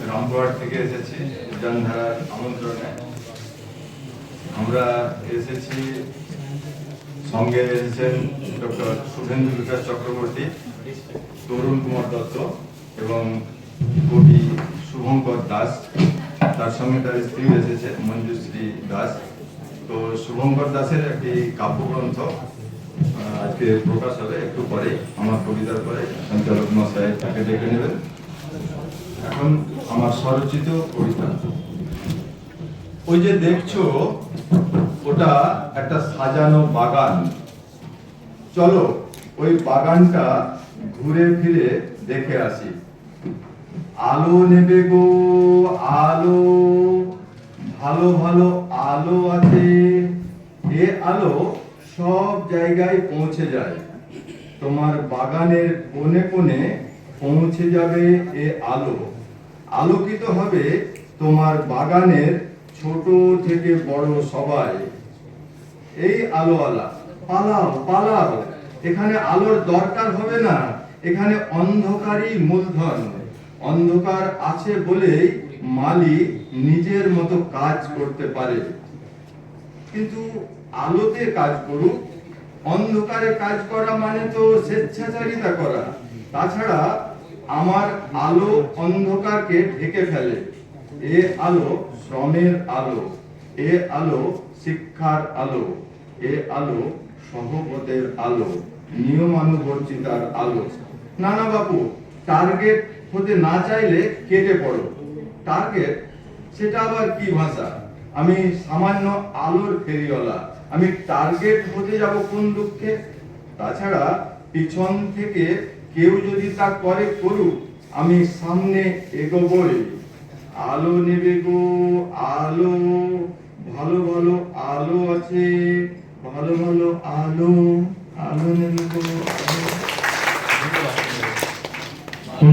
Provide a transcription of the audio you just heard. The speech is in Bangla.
রামপুরহাট থেকে এসেছি উদ্যানধারার আমন্ত্রণে। আমরা এসেছি, সঙ্গে এসেছেন ডক্টর শুভেন্দু বিকাশ চক্রবর্তী, তরুণ কুমার দত্ত এবং কবি শুভঙ্কর দাস। তার সঙ্গে তার স্ত্রী এসেছে মঞ্জুশ্রী দাস। তো শুভঙ্কর দাসের একটি কাব্যগ্রন্থ আজকে প্রকাশ হবে একটু পরে, আমার কবিতার পরে সঞ্চালক মশাই তাকে ডেকে নেবেন। এখন আমার স্বরচিত কবিতা। ওই যে দেখছো ওটা একটা সাজানো বাগান, চলো ওই বাগানটা ঘুরে ফিরে দেখে আসি। আলো নেবে গো আলো, ভালো ভালো আলো আছে, এ আলো সব জায়গায় পৌঁছে যায়। তোমার বাগানের কোণে কোণে পৌঁছে যাবে এ আলো। আলোকিত হবে তোমার বাগানের ছোট থেকে বড় সবাই। এই আলোওয়ালা পালাও পালাও, এখানে আলোর দরকার হবে না, এখানে অন্ধকারই মূলধন। অন্ধকার আছে বলেই মালি নিজের মতো কাজ করতে পারে। কিন্তু আলোতে কাজ করুক, অন্ধকারে কাজ করা মানে তো স্বেচ্ছাচারিতা করা। তাছাড়া আমার আলো অন্ধকারকে ঢেকে ফেলে। এ আলো শ্রমের আলো, এ আলো শিক্ষার আলো, এ আলো সহবতের আলো, নিয়মানুবর্তিতার আলো। নানা বাবু, টার্গেট হতে না চাইলে কেটে পড়ো। টার্গেট সেটা আবার কি ভাষা? আমি সামান্য আলোর ফেরিওয়ালা, আমি টার্গেট হতে যাব কোন দুঃখে? তাছাড়া পিছন থেকে কেউ যদি তা করে করুক, আমি সামনে এগোবই। আলো নেবে গো আলো, ভালো ভালো আলো আছে, ভালো ভালো আলো, আলো নেবে গো আলো।